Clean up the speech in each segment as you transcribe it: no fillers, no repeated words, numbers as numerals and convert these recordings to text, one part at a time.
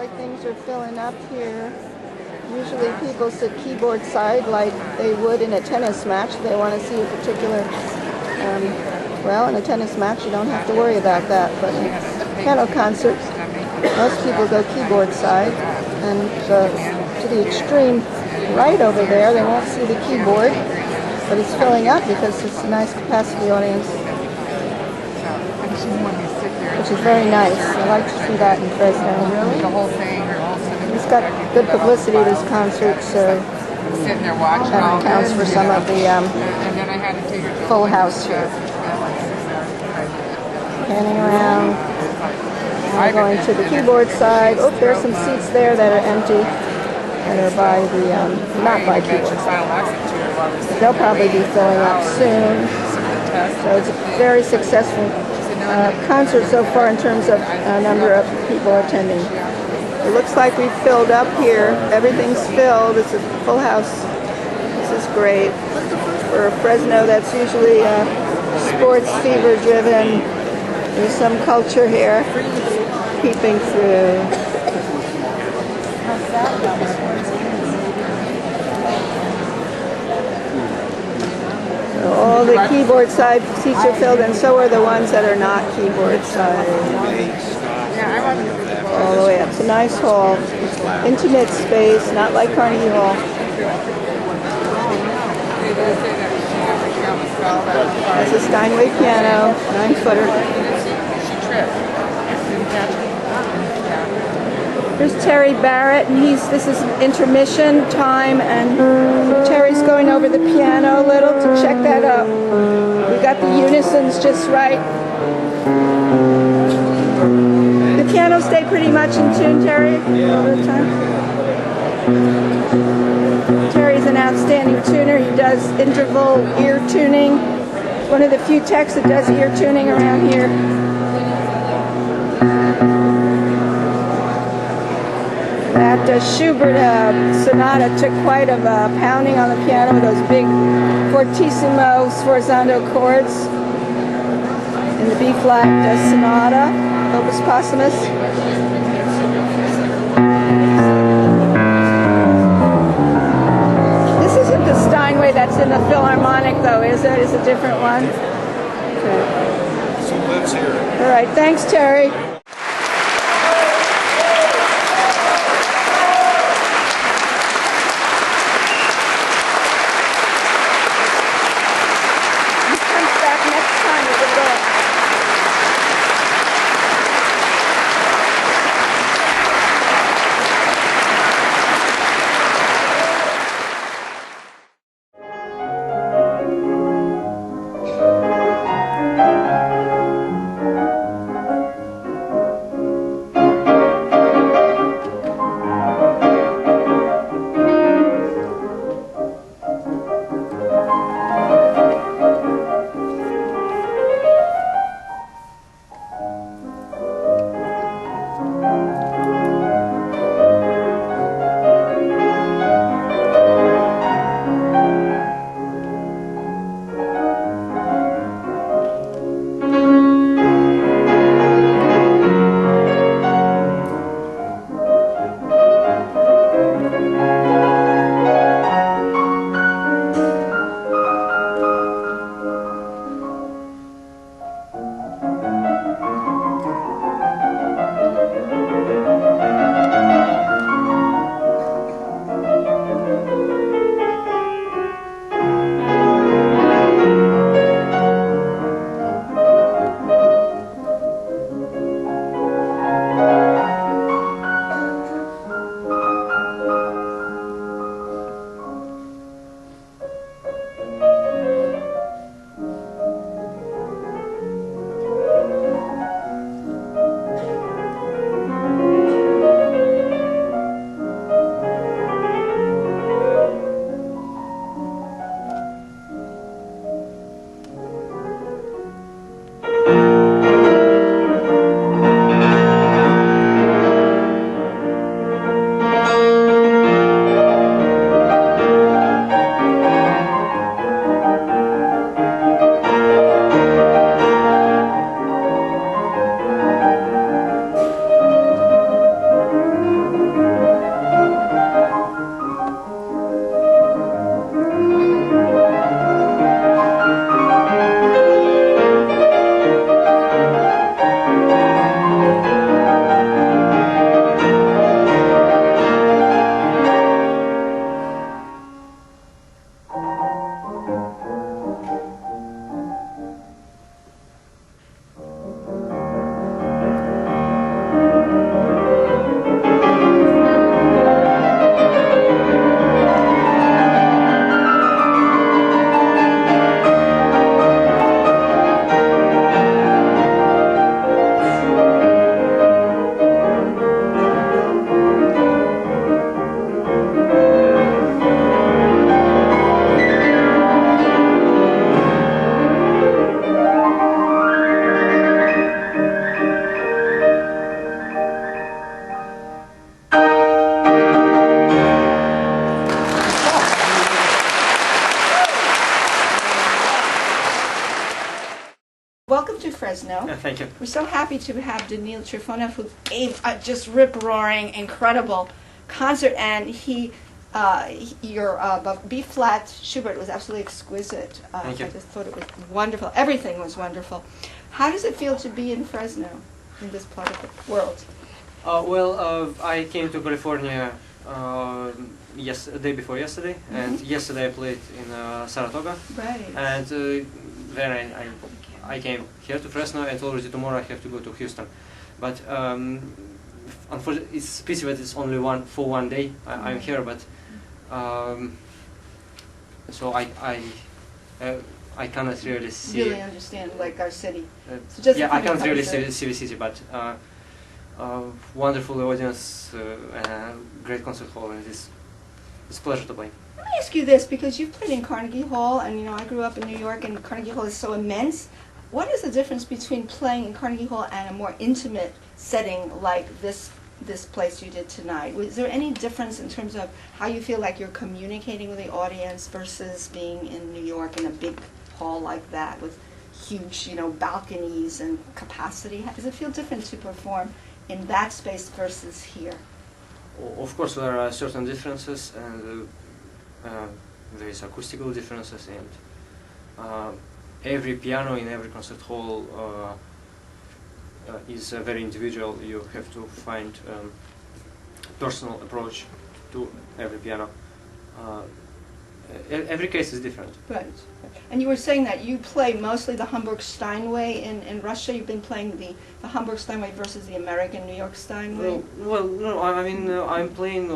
like things are filling up here. Usually people sit keyboard side like they would in a tennis match. They want to see a particular, well, in a tennis match you don't have to worry about that, but in a piano concert, most people go keyboard side, and to the extreme right over there, they won't see the keyboard, but it's filling up because it's a nice capacity audience, which is very nice. I like to see that in Fresno. It's got good publicity, this concert, so that accounts for some of the full house here. Panning around, now going to the keyboard side. Oh, there's some seats there that are empty, that are by the, not by keyboard side. They'll probably be filling up soon. So it's a very successful concert so far in terms of number of people attending. It looks like we've filled up here. Everything's filled. It's a full house. This is great. For Fresno, that's usually sports fever driven. There's some culture here peeping through. So all the keyboard side seats are filled, and so are the ones that are not keyboard side. All the way up. It's a nice hall. Intimate space, not like Carnegie Hall. That's a Steinway piano, 9-footer. Here's Terry Barrett, and this is intermission time, and Terry's going over the piano a little to check that out. We got the unisons just right. The piano stay pretty much in tune, Terry, over the time. Terry's an outstanding tuner. He does interval ear tuning. One of the few techs that does ear tuning around here. That Schubert sonata took quite a pounding on the piano with those big fortissimo sforzando chords in the B-flat sonata, opus possumus. This isn't the Steinway that's in the Philharmonic, though, is it? It's a different one. Okay. She lives here. All right, thanks, Terry. welcome to Fresno. Thank you. We're so happy to have Daniil Trifonov, who gave a just rip-roaring, incredible concert, and your B-flat Schubert was absolutely exquisite. Thank you. I just thought it was wonderful. Everything was wonderful. How does it feel to be in Fresno, in this part of the world? I came to California day before yesterday, and yesterday I played in Saratoga. Right. And then I came here to Fresno, and already tomorrow I have to go to Houston. But unfortunately, it's pity that it's only for one day I'm here, but so I cannot really see. Really understand, like our city. So yeah, I can't really see the city, but wonderful audience, great concert hall, and it's a pleasure to play. Let me ask you this, because you've played in Carnegie Hall, and I grew up in New York, and Carnegie Hall is so immense. What is the difference between playing in Carnegie Hall and a more intimate setting like this place you did tonight? Was there any difference in terms of how you feel like you're communicating with the audience versus being in New York in a big hall like that with huge, balconies and capacity? Does it feel different to perform in that space versus here? Of course, there are certain differences, and there is acoustical differences, and every piano in every concert hall is very individual. You have to find personal approach to every piano. Every case is different. Right. And you were saying that you play mostly the Hamburg Steinway in Russia. You've been playing the Hamburg Steinway versus the American New York Steinway. Well, no. I mean, I'm playing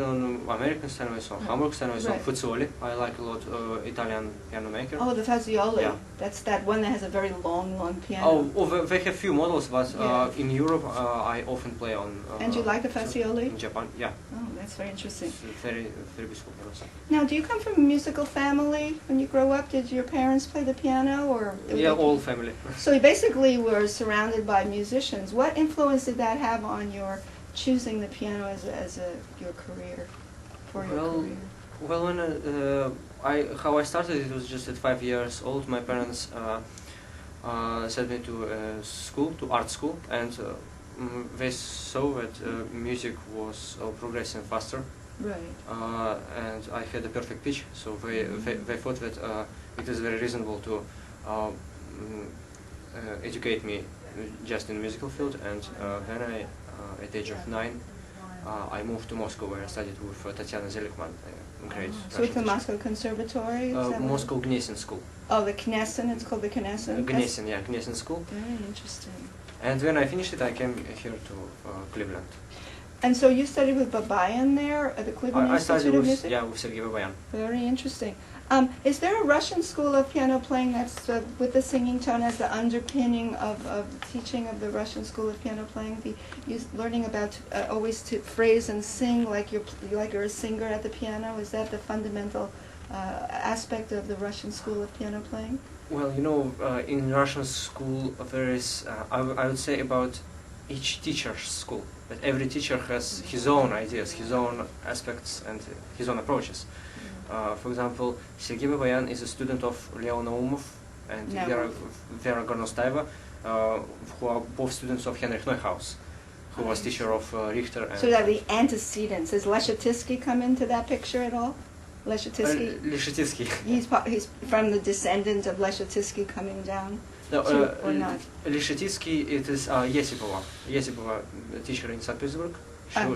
on American Steinway, on Hamburg Steinway, on Fazioli. I like a lot Italian piano maker. Oh, the Fazioli. Yeah. That's that one that has a very long piano. Oh, they have few models, but in Europe I often play on. And you like the Fazioli? In Japan, yeah. Oh, that's very interesting. It's very beautiful piano. Now, do you come from a musical family when you grow up? Did your parents play the piano, or? Yeah, all family. So you basically were surrounded by musicians. What influence did that have on your choosing the piano as your career, for your career? Well, when how I started, it was just at 5 years old. My parents sent me to art school, and they saw that music was progressing faster. Right. And I had a perfect pitch, so they thought that it is very reasonable to educate me just in the musical field, and then at the age of 9, I moved to Moscow, where I studied with Tatiana Zelikman, great. So it's the Moscow Conservatory? Moscow Gnesin School. Oh, the Knesset, it's called the Knesset? Gnesin, yeah, Gnesin School. Very interesting. And when I finished it, I came here to Cleveland. And so you studied with Babayan there at the Cleveland Institute of Music? Yeah, with Sergei Babayan. Very interesting. Is there a Russian school of piano playing that's with the singing tone as the underpinning of teaching of the Russian school of piano playing? Learning about always to phrase and sing like you're a singer at the piano? Is that the fundamental aspect of the Russian school of piano playing? Well, in Russian school there is, I would say, about each teacher's school. But every teacher has his own ideas, his own aspects, and his own approaches. For example, Sergei Babayan is a student of Leo Naumov and Vera Gornostaeva, who are both students of Heinrich Neuhaus, who was teacher of Richter. And so that the antecedents. Does Leshetitsky come into that picture at all? Leshetitsky. He's from the descendant of Leshetitsky coming down? No, or not? Leshetitsky, it is Yesipova, teacher in St. Petersburg.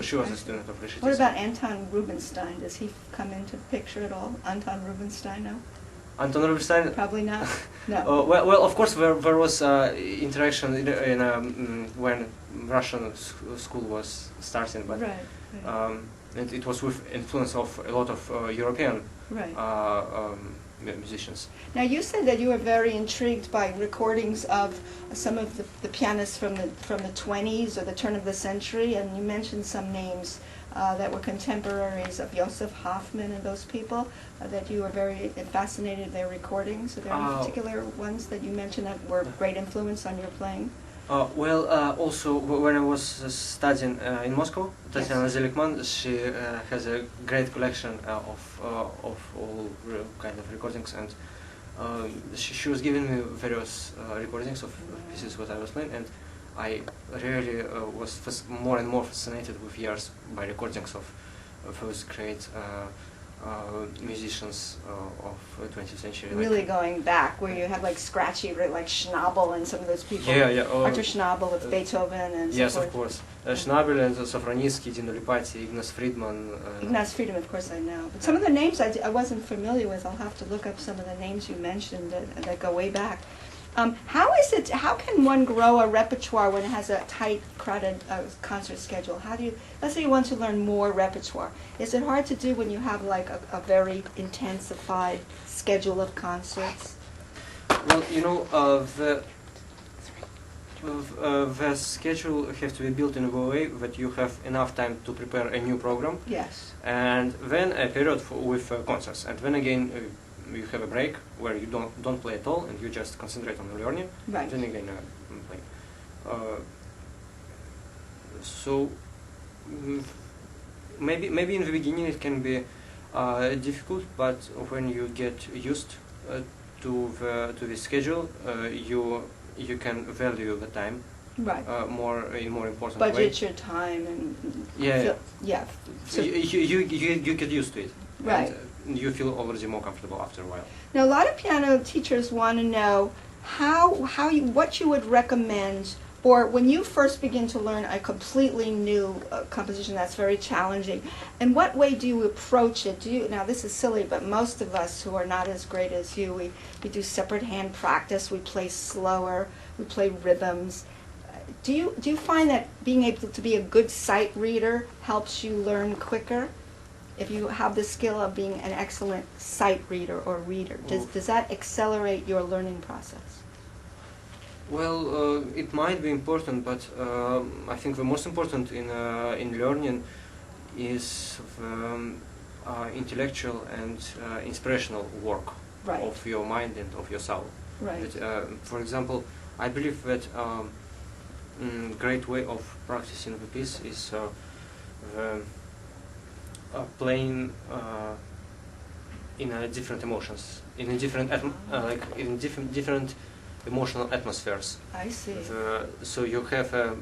She was a student of Leshetitsky. What about Anton Rubinstein? Does he come into the picture at all? Anton Rubinstein, no? Anton Rubinstein? Probably not. No. Well, of course, there was interaction when Russian school was starting, but and it was with influence of a lot of European musicians. Now, you said that you were very intrigued by recordings of some of the pianists from the 20s or the turn of the century, and you mentioned some names that were contemporaries of Joseph Hoffman and those people, that you were very fascinated with their recordings. Are there any particular ones that you mentioned that were great influence on your playing? Also, when I was studying in Moscow, Tatiana Zelikman, she has a great collection of all kind of recordings, and she was giving me various recordings of pieces what I was playing, and I really was more and more fascinated with years by recordings of those great musicians of 20th century. Really like, going back, where you have like scratchy, like Schnabel and some of those people. Yeah. Arthur Schnabel with Beethoven and yes, so of course. Schnabel and Sofronitsky, Dino Lipati, Ignaz Friedman. Ignaz Friedman, of course, I know. But some of the names I wasn't familiar with. I'll have to look up some of the names you mentioned that go way back. How can one grow a repertoire when it has a tight, crowded concert schedule? Let's say you want to learn more repertoire. Is it hard to do when you have like a very intensified schedule of concerts? Well, you know, the schedule has to be built in a way that you have enough time to prepare a new program. Yes. And then a period with concerts. And then again, you have a break where you don't play at all and you just concentrate on learning. Right. Then again, play. So maybe in the beginning it can be difficult, but when you get used to the schedule, you can value the time. Right. More important Budget way. your time and Yeah. So You get used to it. Right. And you feel already more comfortable after a while. now, a lot of piano teachers want to know what you would recommend, or when you first begin to learn a completely new composition that's very challenging, in what way do you approach it? Now, this is silly, but most of us who are not as great as you, we do separate hand practice, we play slower, we play rhythms. Do you find that being able to be a good sight reader helps you learn quicker? If you have the skill of being an excellent sight reader or reader, does that accelerate your learning process? Well, it might be important, but I think the most important in learning is the intellectual and inspirational work Right. of your mind and of your soul. Right. That, for example, I believe that great way of practicing the piece is playing in different emotions, in different different emotional atmospheres. I see. So you have a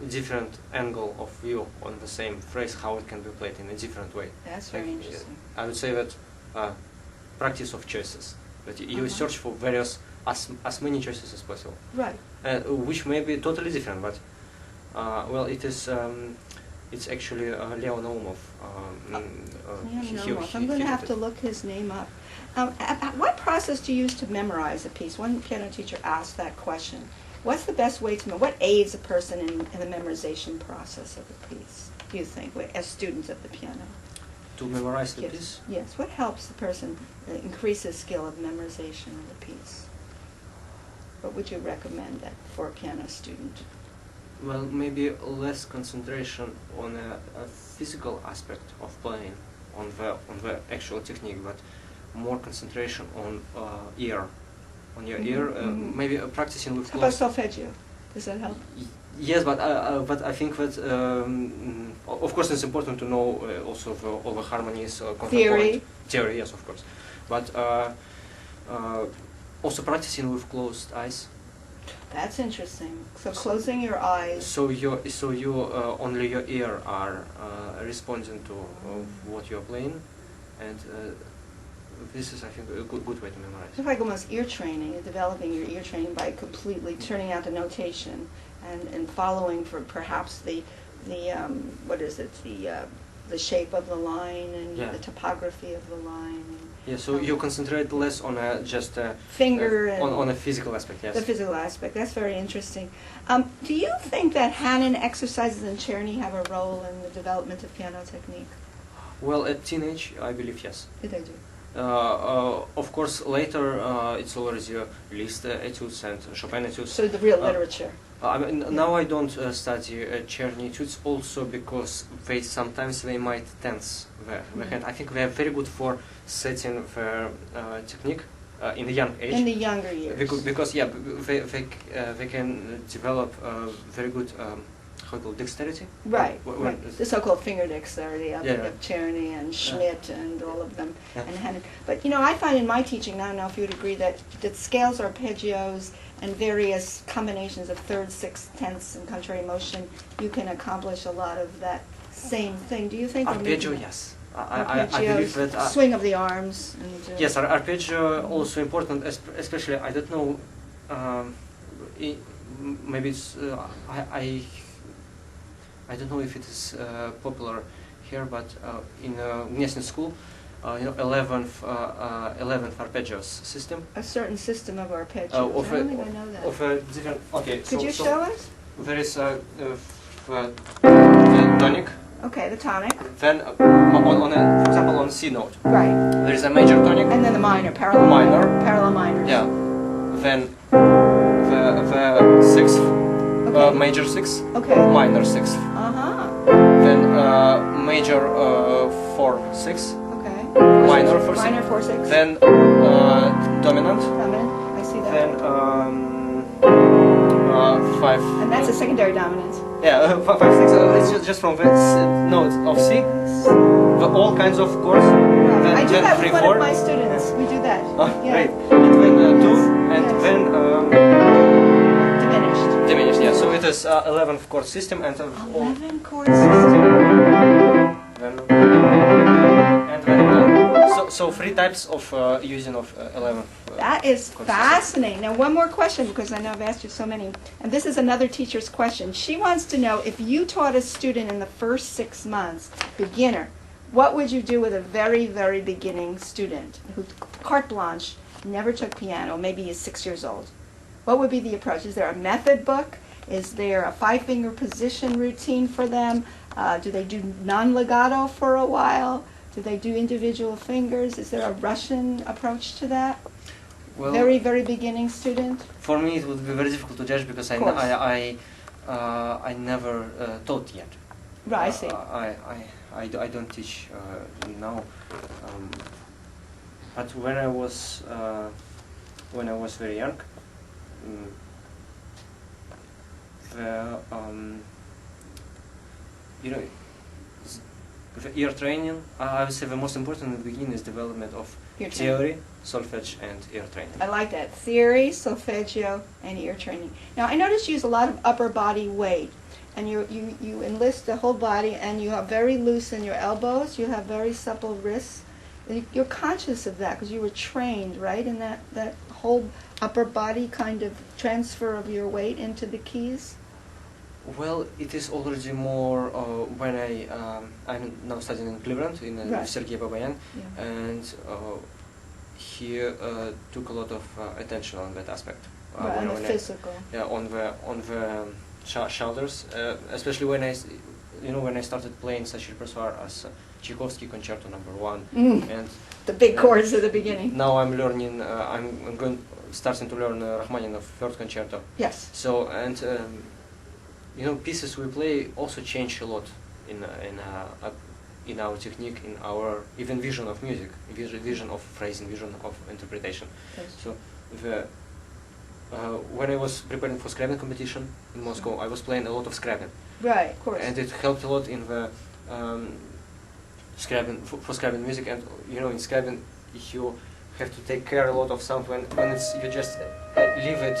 different angle of view on the same phrase, how it can be played in a different way. That's very interesting. I would say that practice of choices. That you search for various as many choices as possible. Right. Which may be totally different, but well, it is. It's actually Leo Naumov. I'm going to have to look his name up. What process do you use to memorize a piece? One piano teacher asked that question. What's the best way to what aids a person in the memorization process of a piece, do you think, as students of the piano? To memorize the piece? Yes. What helps the person increase his skill of memorization of the piece? What would you recommend that for a piano student? Well, maybe less concentration on a physical aspect of playing, on the actual technique, but more concentration on ear, on your ear. Maybe practicing with. How about solfeggio? Does that help? Yes, but I think that of course it's important to know also all the harmonies. Theory. Theory, yes, of course, but also practicing with closed eyes. That's interesting. So closing your eyes. So you only your ear are responding to what you are playing, and this is, I think, a good way to memorize. It's like almost ear training, developing your ear training by completely turning out the notation and following for perhaps the shape of the line and the topography of the line. Yeah, so you concentrate less on just finger on a physical aspect. Yes. The physical aspect. That's very interesting. Do you think that Hanon exercises and Czerny have a role in the development of piano technique? Well, at teenage, I believe yes. They do. Of course, later it's already Liszt etudes and Chopin etudes. So the real literature. I mean, now I don't study Czerny etudes also because sometimes they might tense the hand. I think they are very good for setting the technique in the young age. In the younger years. Because they can develop very good how to call dexterity. Right, When right. The so-called finger dexterity of, Yeah. of Czerny and Schmidt and all of them. Yeah. And Hennig. But you know, I find in my teaching, I don't know if you would agree, that scales, arpeggios, and various combinations of thirds, sixths, tenths, and contrary motion, you can accomplish a lot of that same thing. Do you think? Arpeggio, yes. I believe that. Swing of the arms. And, yes, arpeggio also important, especially I don't know. Maybe it's I don't know if it is popular here, but in Gnestin school, 11th arpeggios system. A certain system of arpeggios. I don't think I know that. Of a different. Okay. Could you show us? There is a tonic. Okay, the tonic. Then for example, on C note. Right. There is a major tonic. And then the minor, parallel minor. Parallel minors. Yeah. Then the sixth, Okay. major sixth, Okay. minor sixth. Uh-huh. Then major 4/6, Okay. minor 4/6. Minor 4/6. Then dominant. Dominant. I see that. Then 5. And that's a secondary dominant. Yeah, 5/6. It's just from the note of C. All kinds of chords. Then, I do that 3, with 4. one of my students. We do that. Oh, Yeah. great. And then 2, and Yes. then Diminished. diminished. Yeah. So it is 11th chord system and all. 11 chord system. Then, and then so 3 types of using of 11th. That is chord system. fascinating. Now, one more question, because I know I've asked you so many. And this is another teacher's question. She wants to know, if you taught a student in the first 6 months, beginner, what would you do with a very, very beginning student who, carte blanche, never took piano, maybe is 6 years old? What would be the approach? Is there a method book? Is there a 5-finger position routine for them? Do they do non-legato for a while? Do they do individual fingers? Is there a Russian approach to that? Well, Very, very beginning student? for me it would be very difficult to judge because Of course. I never taught yet. Right, I see. I don't teach now. But when I was very young, the ear training, I would say the most important in the beginning is development of Ear theory, solfege, and ear training. I like that. Theory, solfeggio, and ear training. Now, I noticed you use a lot of upper body weight. And you enlist the whole body, and you are very loose in your elbows. You have very supple wrists. You're conscious of that because you were trained, right, in that whole upper body kind of transfer of your weight into the keys? Well, it is already more when I'm now studying in Cleveland in Right. Sergei Babayan, Yeah. and he took a lot of attention on that aspect. Right, on the physical. Yeah, on the shoulders, especially when I started playing such repertoire as Tchaikovsky Concerto No. 1, and The big chords at the beginning. now I'm learning. Starting to learn Rachmaninoff Third Concerto. Yes. So and pieces we play also change a lot in our technique, in our even vision of music, vision of phrasing, vision of interpretation. Yes. So when I was preparing for Scriabin competition in Moscow, I was playing a lot of Scriabin. Right, of course. And it helped a lot in the Scriabin, for Scriabin music. And in Scriabin you have to take care a lot of sound when you just leave it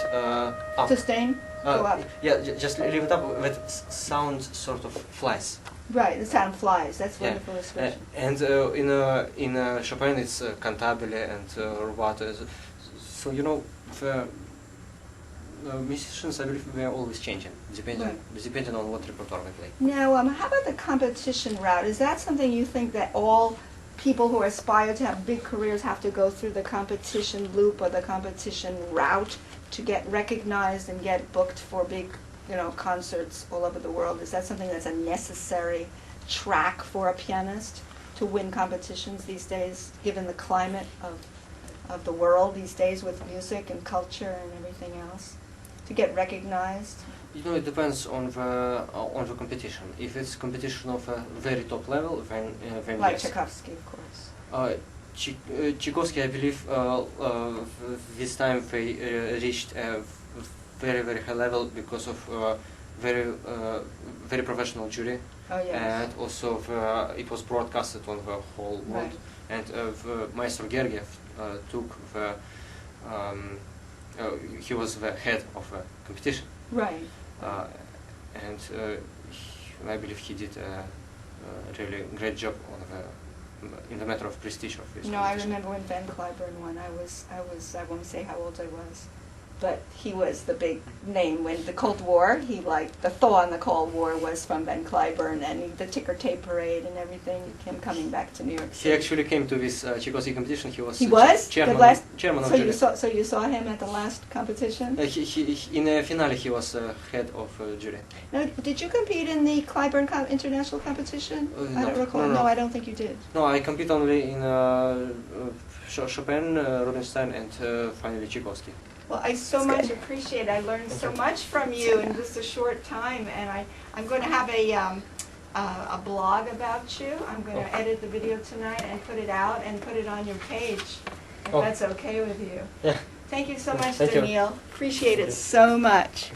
up. Sustain, go up. Yeah, just leave it up. That sound sort of flies. Right, the sound flies. That's Yeah. wonderful expression. And in Chopin it's cantabile and rubato. So the musicians, I believe, we are always changing, depending on what repertoire we play. Now, how about the competition route? Is that something you think that all people who aspire to have big careers have to go through the competition loop or the competition route to get recognized and get booked for big, concerts all over the world? Is that something that's a necessary track for a pianist to win competitions these days, given the climate of the world these days with music and culture and everything else? To get recognized? It depends on the competition. If it's competition of a very top level, then Like yes. Tchaikovsky, of course. Tchaikovsky, I believe, this time they reached a very, very high level because of very professional jury. Oh, yes. And also it was broadcasted on the whole world. Right. And the Maestro Gergiev took the he was the head of the competition. Right. And I believe he did a really great job on in the matter of prestige of this I competition. remember when Ben Clyburn won. I won't say how old I was, but he was the big name when the Cold War. The thaw in the Cold War was from Ben Clyburn, and the ticker tape parade and everything. Him coming back to New York City. He actually came to this Tchaikovsky competition. He was chairman of jury. So you saw him at the last competition? In the finale, he was head of jury. No, did you compete in the Clyburn international competition? I don't recall. No, I don't think you did. No, I compete only in Chopin, Rubinstein, and finally Tchaikovsky. Well, I so much appreciate it. I learned so much from you in just a short time, and I'm going to have a blog about you. I'm going to edit the video tonight and put it out and put it on your page, if that's okay with you. Yeah. Thank you so much, Thank you. Daniil. Appreciate it so much.